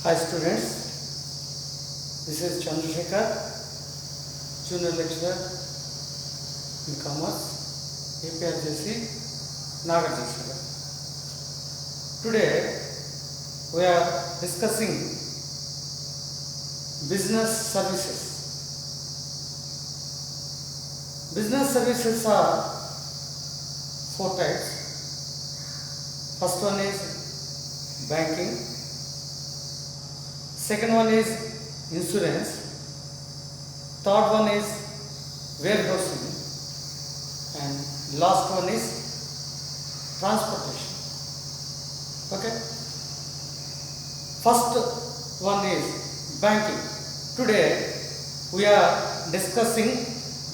Hi students, this is Chandrasekhar, Junior Lecturer in Commerce, APRJC, Nagarjuna. Today we are discussing business services. Business services are four types. First one is banking. Second one is insurance. Third one is warehousing. And last one is transportation. Okay. First one is banking. Today we are discussing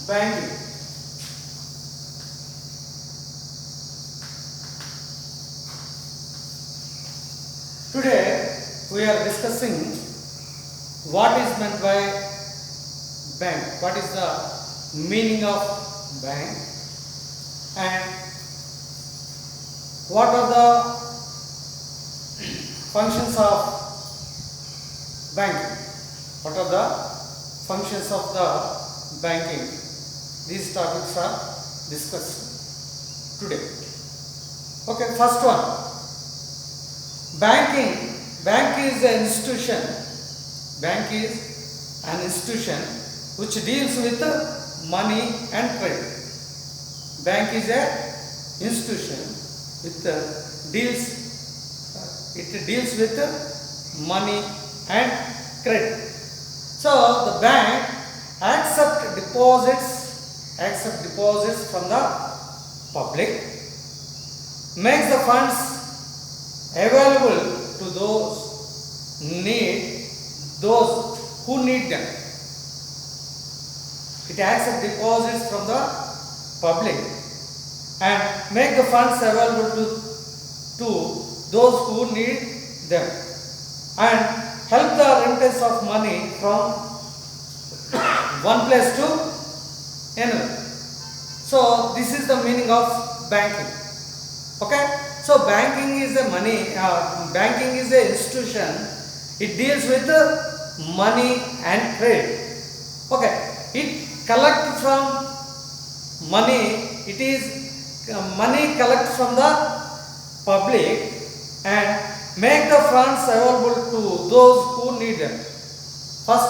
banking. Today we are discussing what is meant by bank, what is the meaning of bank, and what are the functions of banking, what are the functions of the banking. These topics are discussed today. Okay, first one. Banking. Bank is an institution. Bank is an institution which deals with money and credit. Bank is an institution with it deals with money and credit. So the bank accept deposits from the public, makes the funds available to those who need them. It accepts deposits from the public and make the funds available to those who need them and help the remittance of money from one place to another. So this is the meaning of banking. Okay. So banking is a banking is an institution. It deals with money and credit. Okay, it collects from money. It is money collected from the public and make the funds available to those who need them. First,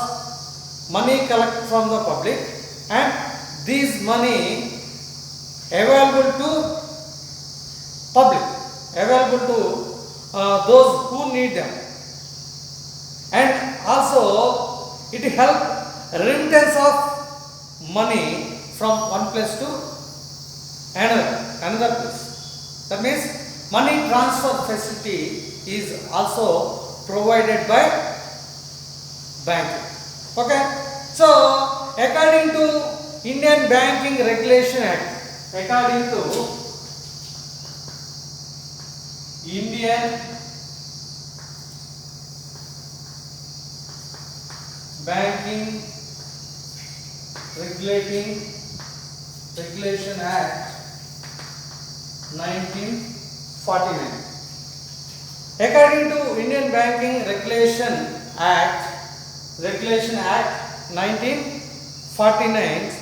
money collected from the public and this money available to public. Available to those who need them, and also it helps remittance of money from one place to another place. That means money transfer facility is also provided by banking. Okay. So according to Indian Banking Regulation Act, according to Indian Banking Regulation Act 1949. According to Indian Banking Regulation Act 1949,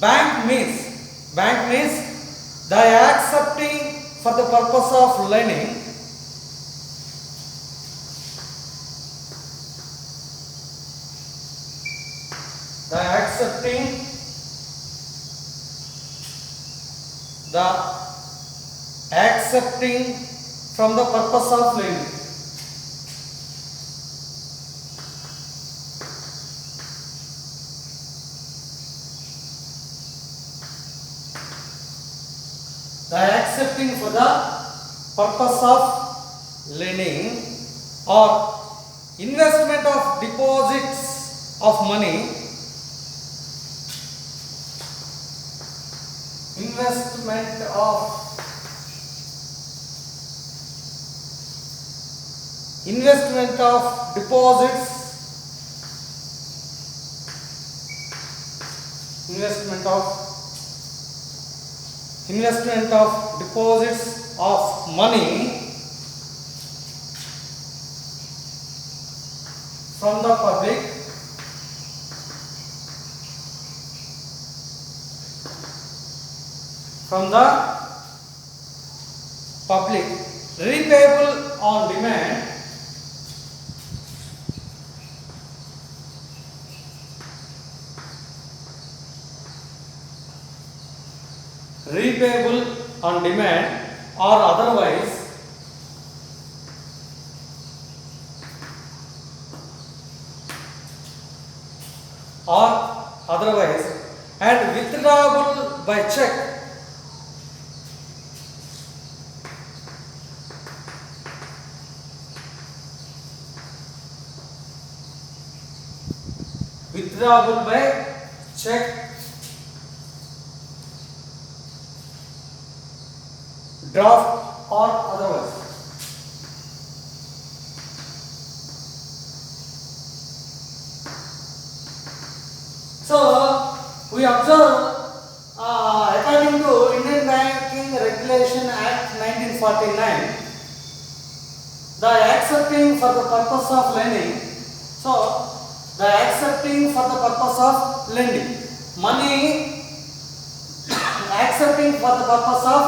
bank means the accepting for the purpose of lending accepting from the purpose of lending. The accepting for the purpose of lending or investment of deposits of money, investment of deposits, investment of deposits of money from the public repayable on demand or otherwise and withdrawable by check. Withdrawable by check, draft or otherwise. So we observe according to Indian Banking Regulation Act 1949, the accepting for the purpose of lending. So the accepting for the purpose of lending, money accepting for the purpose of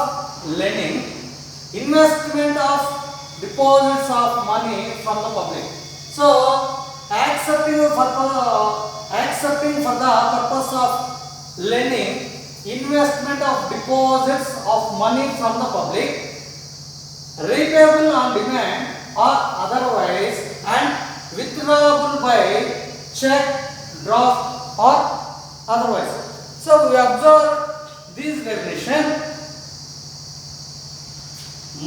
lending, investment of deposits of money from the public. So accepting for the purpose of lending, investment of deposits of money from the public, repayable on demand or otherwise, and withdrawable by check, draft or otherwise. So we observe this definition.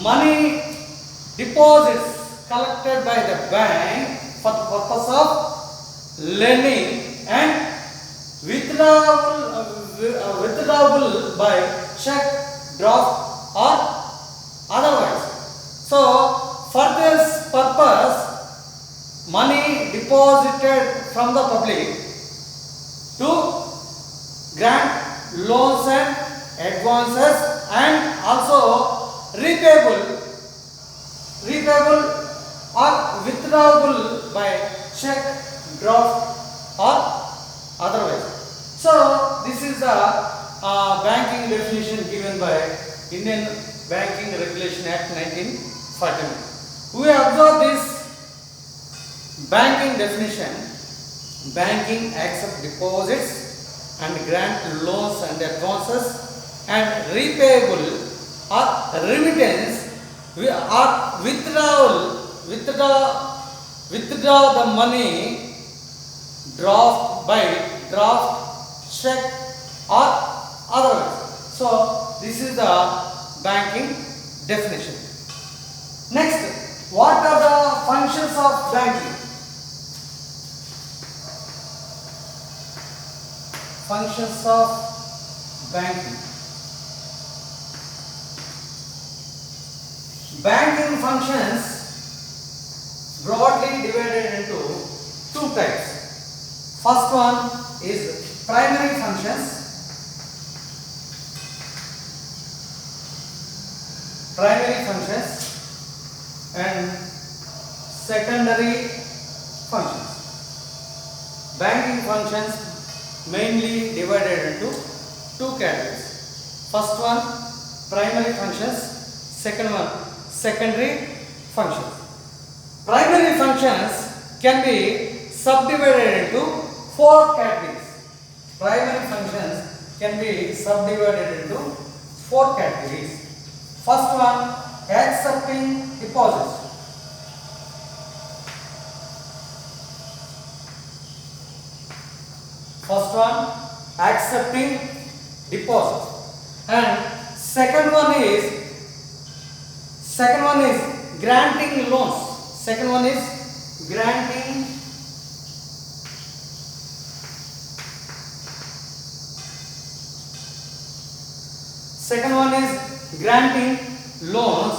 Money deposits collected by the bank for the purpose of lending and withdrawable by check, draft or otherwise. So for this purpose, money deposited from the public to grant loans and advances and also repayable or withdrawable by check, draft or otherwise. So this is the banking definition given by Indian Banking Regulation Act 1949. We observe this banking definition. Banking accept deposits and grant loans and advances, and repayable or remittance or withdraw the money, draft, check or otherwise. So this is the banking definition. Next, what are the functions of banking? Functions of banking. Banking functions broadly divided into two types. First one is primary functions. And secondary functions. Banking functions mainly divided into two categories. First one, primary functions. Second one, secondary functions. Primary functions can be subdivided into four categories. Primary functions can be subdivided into four categories. First one, accepting deposits. First one, accepting deposits. And second one is granting loans. Second one is granting loans.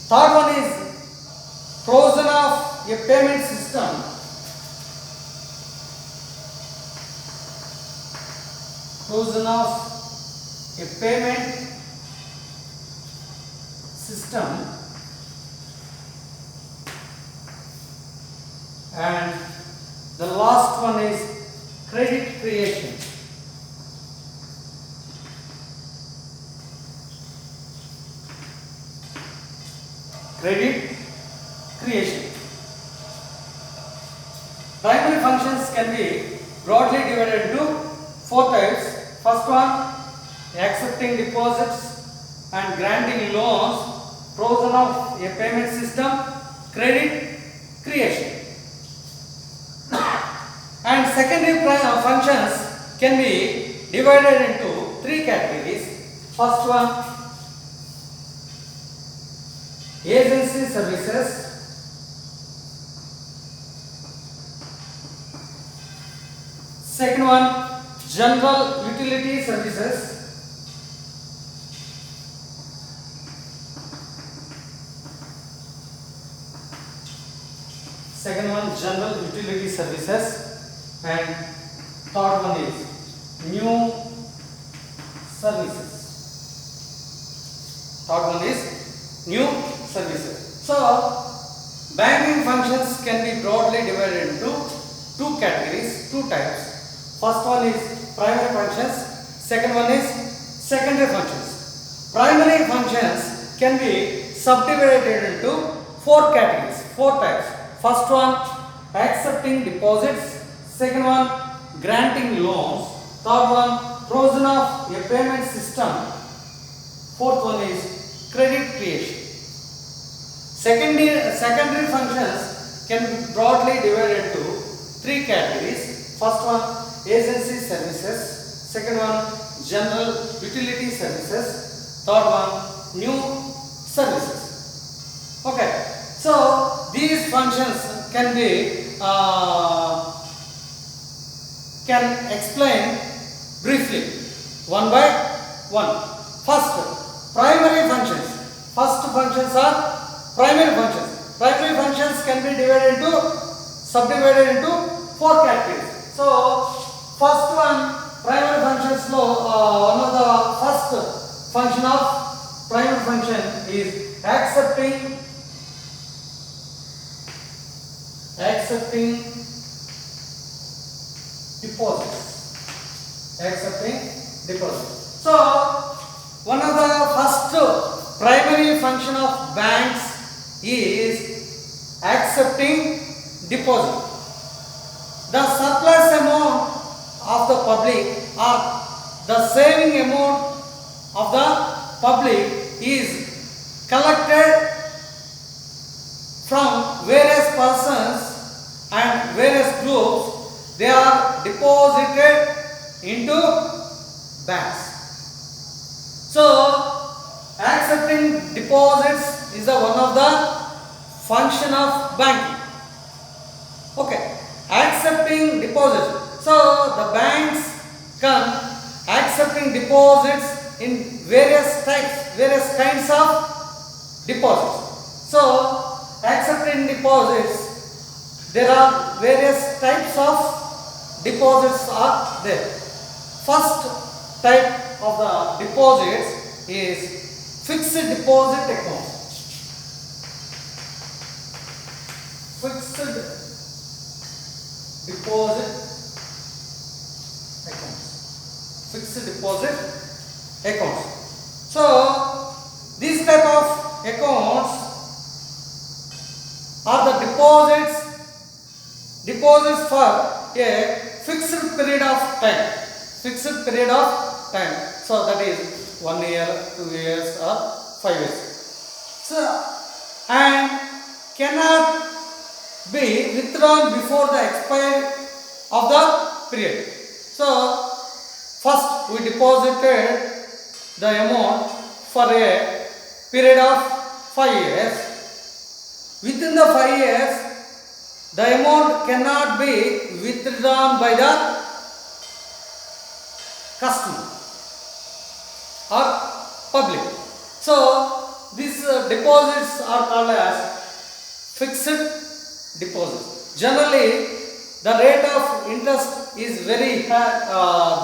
Third one is provision of a payment system. Provision of a payment system And the last one is credit creation. Credit creation. Primary functions can be broadly divided into four types. First one, accepting deposits and granting loans, provision of a payment system, credit creation. And secondary functions can be divided into three categories. First one, agency services. Second one, general utility services. Second one, general utility services. And third one is new services. Third one is new services. So, banking functions can be broadly divided into two categories, two types. First one is primary functions, second one is secondary functions. Primary functions can be subdivided into four categories, four types. First one, accepting deposits. Second one, granting loans. Third one, provision of a payment system. Fourth one is credit creation. Secondary functions can be broadly divided into three categories. First one, agency services. Second one, general utility services. Third one, new services. Okay. So these functions can be can explain briefly one by one. First, primary functions. First functions are primary functions. Primary functions can be subdivided into four categories. So, first one, primary functions one of the first function of primary function is accepting deposits. Accepting deposits. So, one of the first primary function of banks is accepting deposit. The surplus amount of the public or the saving amount of the public is collected from various persons and various groups. They are deposited into banks. So, accepting deposits is one of the function of banking. Okay, accepting deposits. So, the banks come accepting deposits in various types, various kinds of deposits. So, accepting deposits, there are various types of deposits are there. First type of the deposits is fixed deposit account. Fixed deposit accounts. Fixed deposit accounts. So, these type of accounts are the deposits for a fixed period of time. Fixed period of time. So, that is 1 year, 2 years or 5 years. So, and cannot be withdrawn before the expiry of the period. So, first we deposited the amount for a period of 5 years. Within the 5 years, the amount cannot be withdrawn by the customer or public. So, these deposits are called as fixed deposits. Generally, the rate of interest is very high.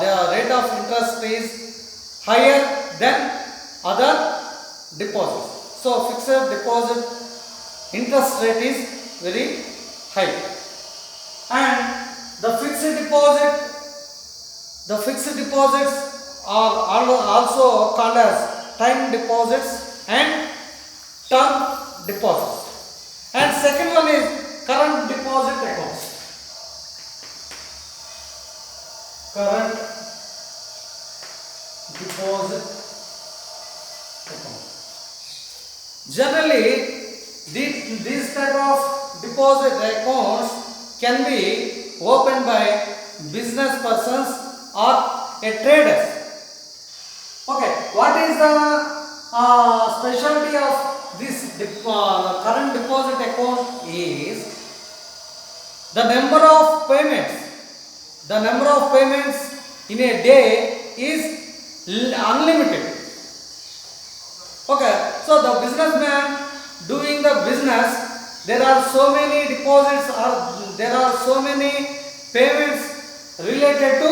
The rate of interest is higher than other deposits. So, fixed deposit interest rate is very high. the fixed deposits are also called as time deposits and term deposits. And second one is current deposit accounts. Current deposit account. Generally, these type of deposit accounts can be opened by business persons or a traders. Okay, what is the specialty of this current deposit account is the number of payments. The number of payments in a day is unlimited. Okay, so the businessman doing the business, there are so many deposits or there are so many payments related to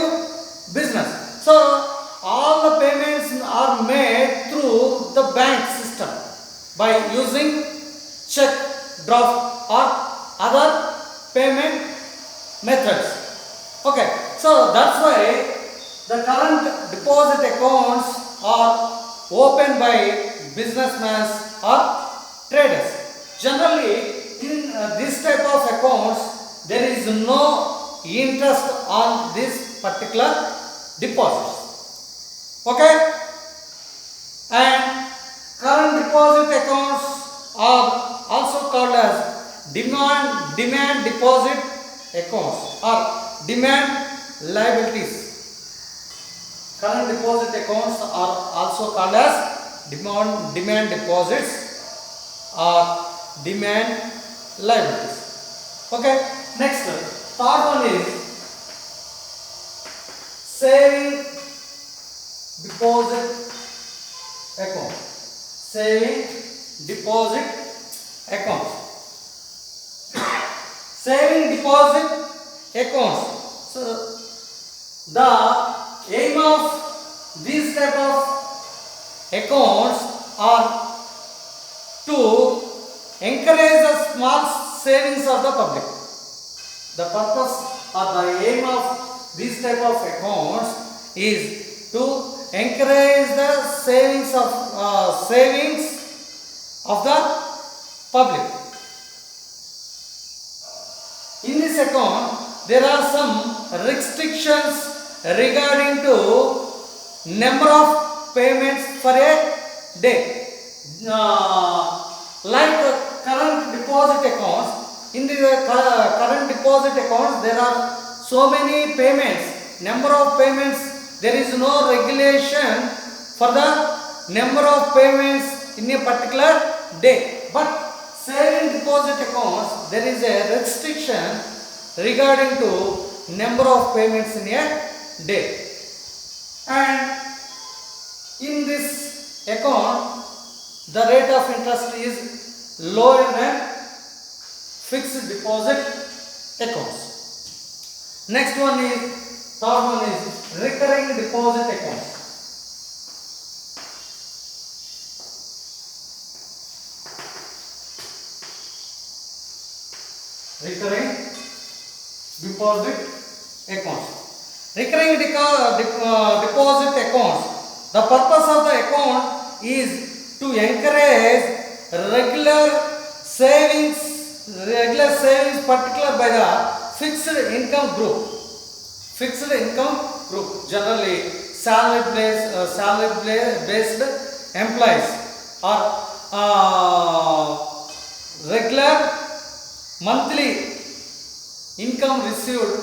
business. So all the payments are made through the bank system by using check, draft or other payment methods. Okay, so that's why the current deposit accounts are opened by businessmen or traders. Generally, in this type of accounts, there is no interest on this particular deposits. Okay, and current deposit accounts are also called as demand deposit accounts or demand liabilities. Current deposit accounts are also called as demand deposits or demand liabilities. Okay, next, third one is saving deposit account. Saving deposit account. Saving deposit accounts. So the aim of these type of accounts are to encourage the small savings of the public. The purpose or the aim of these type of accounts is to encourage the savings of the public. In this account, there are some restrictions regarding to number of payments for a day. Like current deposit accounts, in the current deposit accounts there are so many payments, number of payments, there is no regulation for the number of payments in a particular day. But saving deposit accounts, there is a restriction regarding to number of payments in a day. And in this account, the rate of interest is lower than fixed deposit accounts. Next one is, third one is recurring deposit accounts. Recurring deposit accounts. Recurring deposit accounts. The purpose of the account is to encourage regular savings particular by the fixed income group. Fixed income group, generally salary based employees or regular monthly income received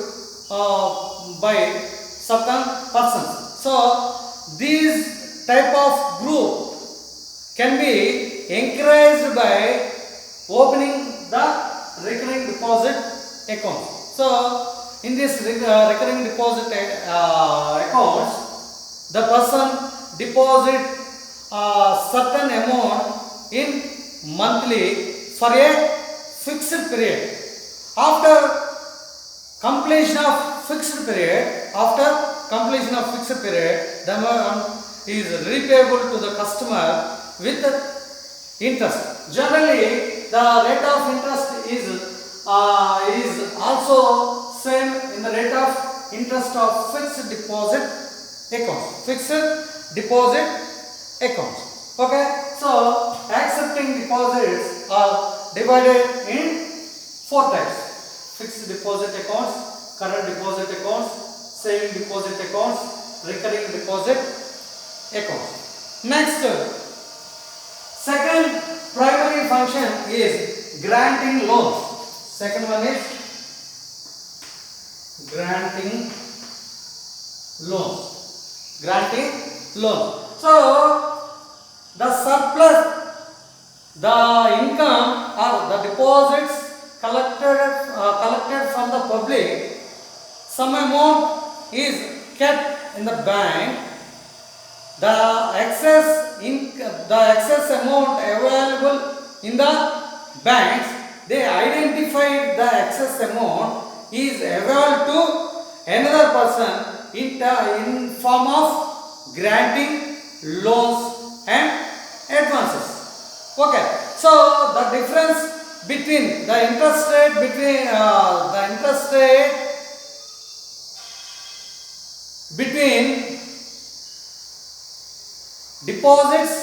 by certain persons. So these type of group can be encouraged by opening the recurring deposit account. So in this recurring deposit accounts, the person deposit certain amount in monthly for a fixed period. After completion of fixed period, the amount is repayable to the customer with interest. Generally, the rate of interest is also same in the rate of interest of fixed deposit accounts. Fixed deposit accounts. Okay. So accepting deposits are divided in four types: fixed deposit accounts, current deposit accounts, saving deposit accounts, recurring deposit accounts. Next, second primary function is granting loans. Second one is granting loans. Granting loans. So the surplus, the income or the deposits collected from the public, some amount is kept in the bank. The excess amount available in the banks, they identified the excess amount is available to another person in form of granting loans and advances. Okay. So the difference between the interest rate between deposits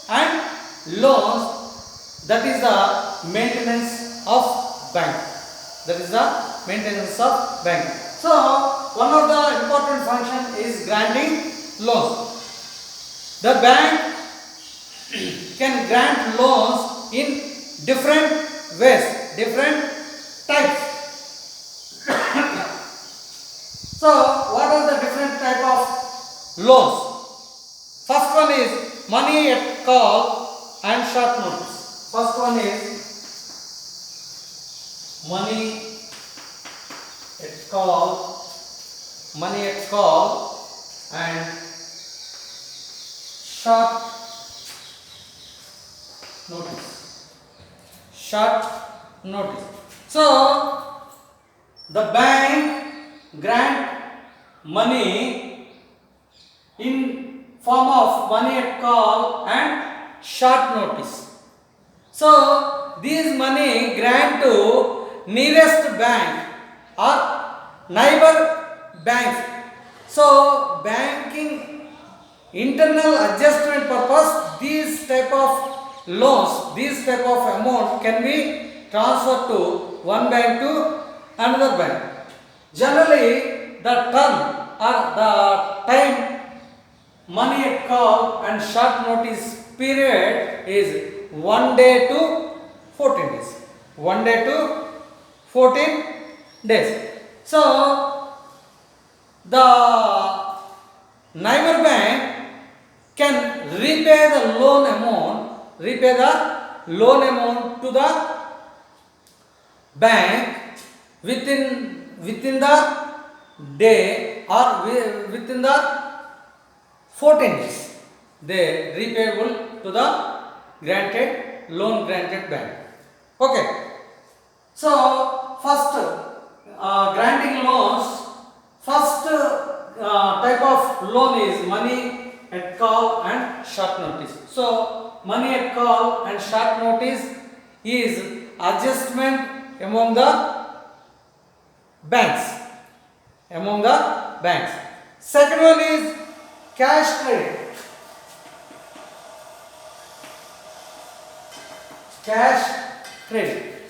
and loans, that is the maintenance of bank. That is the maintenance of bank. So one of the important function is granting loans. The bank can grant loans in different ways, different types. So what are the different type of loans? First one is money at call and short notice. First one is money at call and short notice. Short notice. So the bank grant money in form of money at call and short notice. So these money grant to nearest bank or neighbor banks. So banking internal adjustment purpose, these type of loans, these type of amount can be transferred to one bank to another bank. Generally the term or the time money at call and short notice period is 1 day to 14 days. 1 day to 14 days. So the neighbor bank can repay the loan amount to the bank within the day or within the 14 days. They repayable to the loan granted bank. Okay. So first granting loans, first type of loan is money at call and short notice. So money at call and short notice is adjustment among the banks. Second one is cash credit.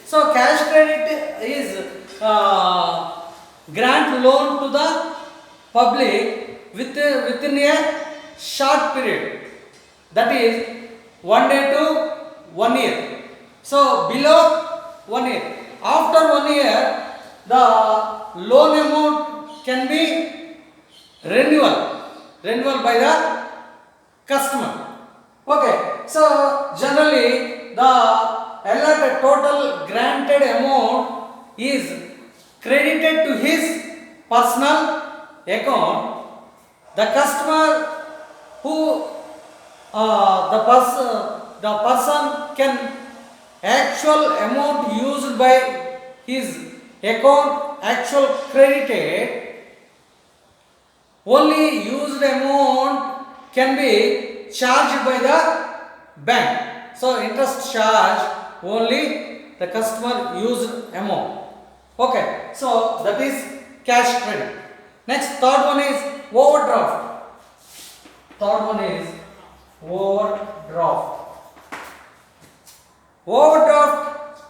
So cash credit is grant loan to the public within a short period, that is 1 day to 1 year. So below 1 year. After 1 year, the loan amount can be renewal by the customer. Okay. So generally the allotted total granted amount is credited to his personal account. The customer the person can actual amount used by his account actual credited, only used amount can be charged by the bank. So interest charge only the customer used amount. Okay. So that is cash credit. Next, third one is overdraft. Third one is overdraft. Overdraft,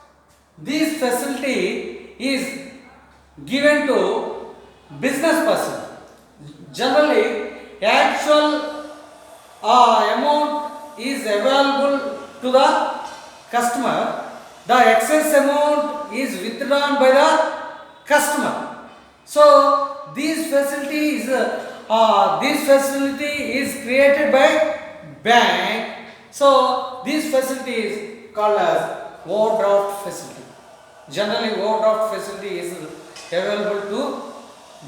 this facility is given to business person. Generally, actual amount is available to the customer. The excess amount is withdrawn by the customer. So this facility is created by bank. So this facility is called as overdraft facility. Generally, overdraft facility is available to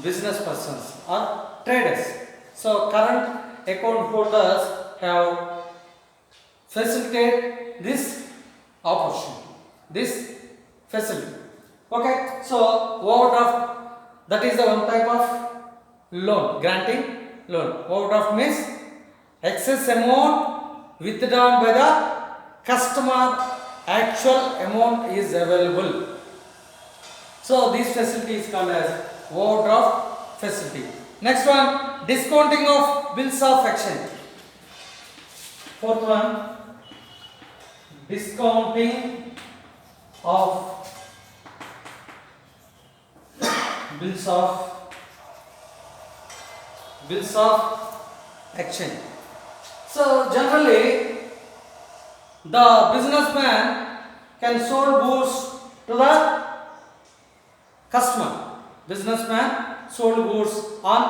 business persons or traders. So current account holders have facilitated this opportunity, this facility. Okay, so overdraft, that is the one type of loan, granting loan. Overdraft means excess amount withdrawn by the customer, actual amount is available. So this facility is called as overdraft facility. Next one, discounting of bills of exchange. Fourth one, discounting of bills of exchange. So generally, the businessman can sold goods to the customer. Businessman sold goods on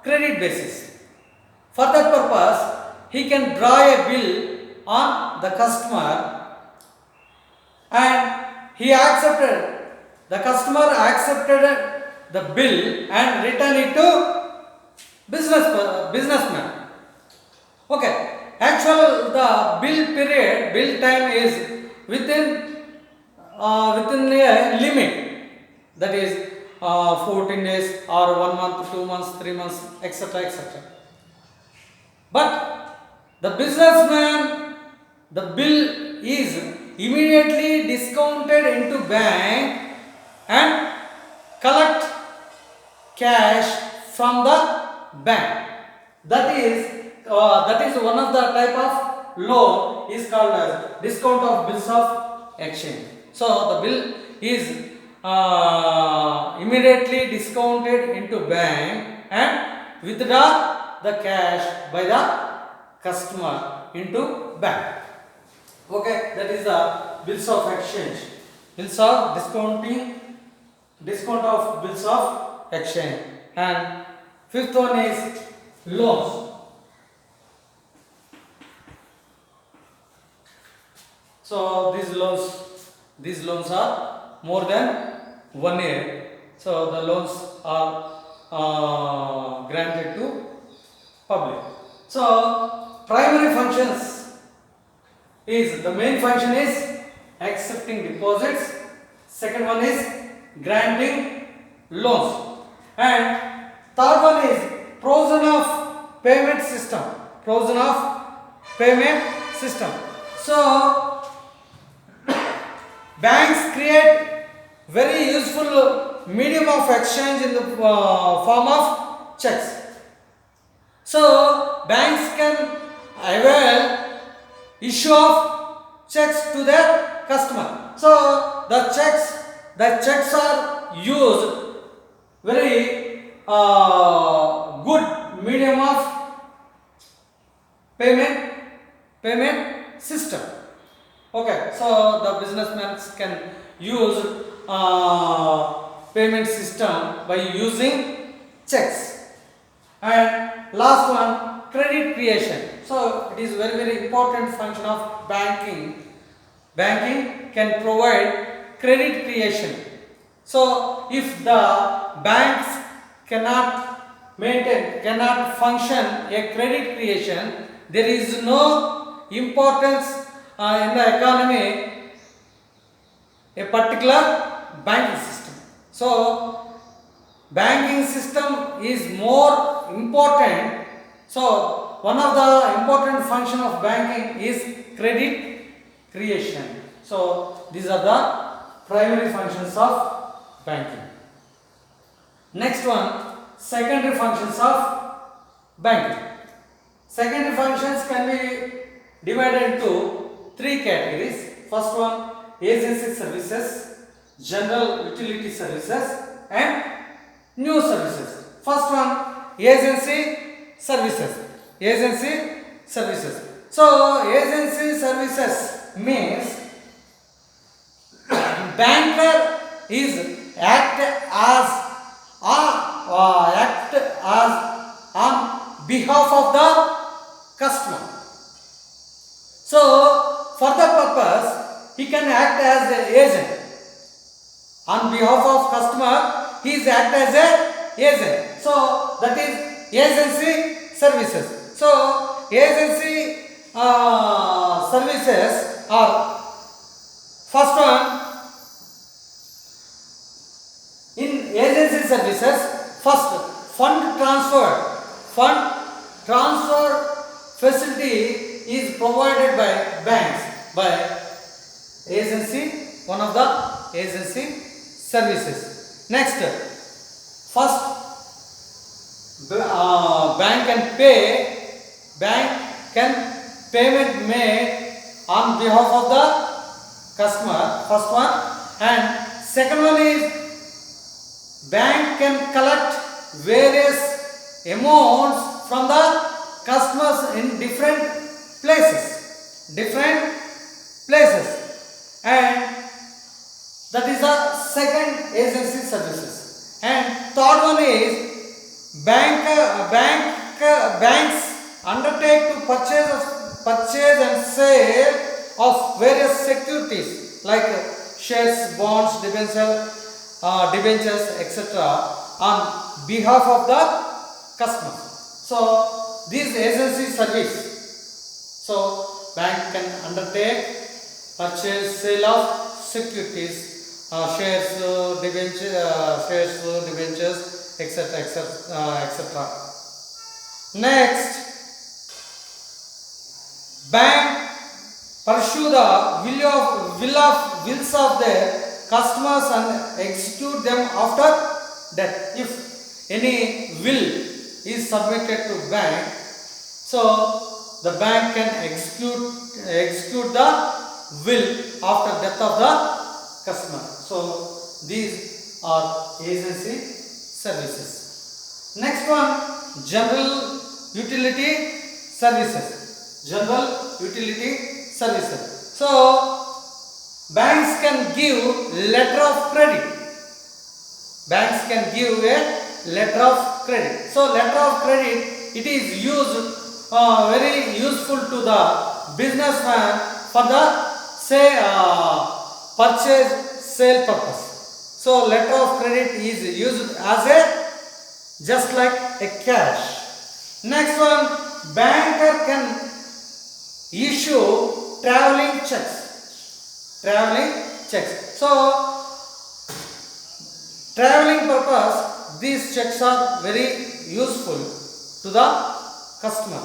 credit basis. For that purpose, he can draw a bill on the customer, and the customer accepted the bill and returned it to businessman. Okay, actual the bill time is within a limit, that is 14 days or 1 month, 2 months, 3 months, etc., etc. But the businessman, the bill is immediately discounted into bank and collect cash from the bank. That is one of the type of loan is called as discount of bills of exchange. So the bill is immediately discounted into bank and withdraw the cash by the customer into bank. Okay, that is the bills of exchange. Bills of discount of bills of exchange. And fifth one is loans. So these loans are more than 1 year. So the loans are granted to public. So primary functions is, the main function is accepting deposits. Second one is granting loans. And third one is provision of payment system. Provision of payment system. So banks create very useful medium of exchange in the form of checks. So banks can avail issue of checks to their customer. So the checks are used very good medium of payment system. Okay, so the businessmen can use payment system by using checks. And last one, credit creation. So it is very important function of banking. Banking can provide credit creation. So if the banks cannot function a credit creation, there is no importance in the economy a particular banking system. So banking system is more important. So one of the important function of banking is credit creation. So these are the primary functions of banking. Next one, secondary functions of banking. Secondary functions can be divided into three categories. First one, agency services, general utility services, and new services. First one, agency services. Agency services. So, agency services means banker is act as on behalf of the customer. So, for the purpose, he can act as an agent. On behalf of customer, he is act as a agent. So, that is agency services. So, agency services are first one. In agency services, first fund transfer facility is provided by banks by agency, one of the agency services. Next, first bank can payment made on behalf of the customer, first one, and second one is bank can collect various amounts from the customers in different places, and that is the second agency services. And third one is banks undertake to purchase and sale of various securities like shares, bonds, debentures, etc. on behalf of the customer. So, this agency service. So, bank can undertake purchase, sale of securities, shares, debentures, etc., etc. Next, bank pursue the wills of their customers and execute them after death. If any will is submitted to bank, so the bank can execute the will after death of the customer. So these are agency services. Next one, general utility services. General utility services. So banks can give letter of credit. Banks can give a letter of credit. So letter of credit, it is used very useful to the businessman for the purchase sale purpose. So letter of credit is used as a just like a cash. Next one, banker can issue traveling checks. So traveling purpose, these checks are very useful to the customer.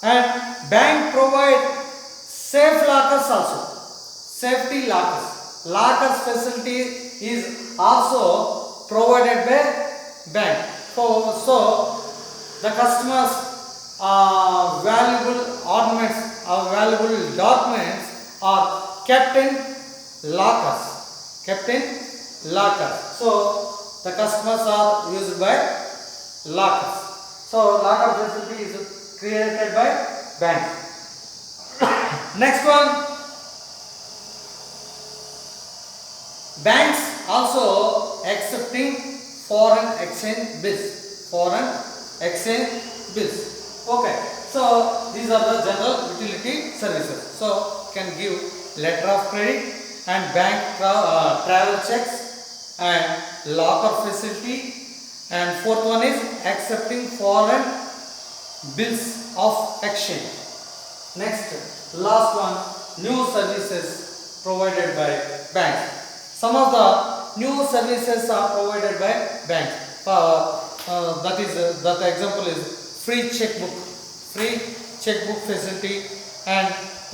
And bank provide safe lockers also. Safety lockers. Lockers facility is also provided by bank. So the customers valuable ornaments or valuable documents are kept in lockers. So the customers are used by lockers. So locker facility is created by bank. Next one, banks also accepting foreign exchange bills. Okay. So these are the general utility services. So can give letter of credit and bank travel checks and locker facility. And fourth one is accepting foreign bills of exchange. Next, last one, new services provided by banks. Some of the new services are provided by banks. That example is free checkbook facility and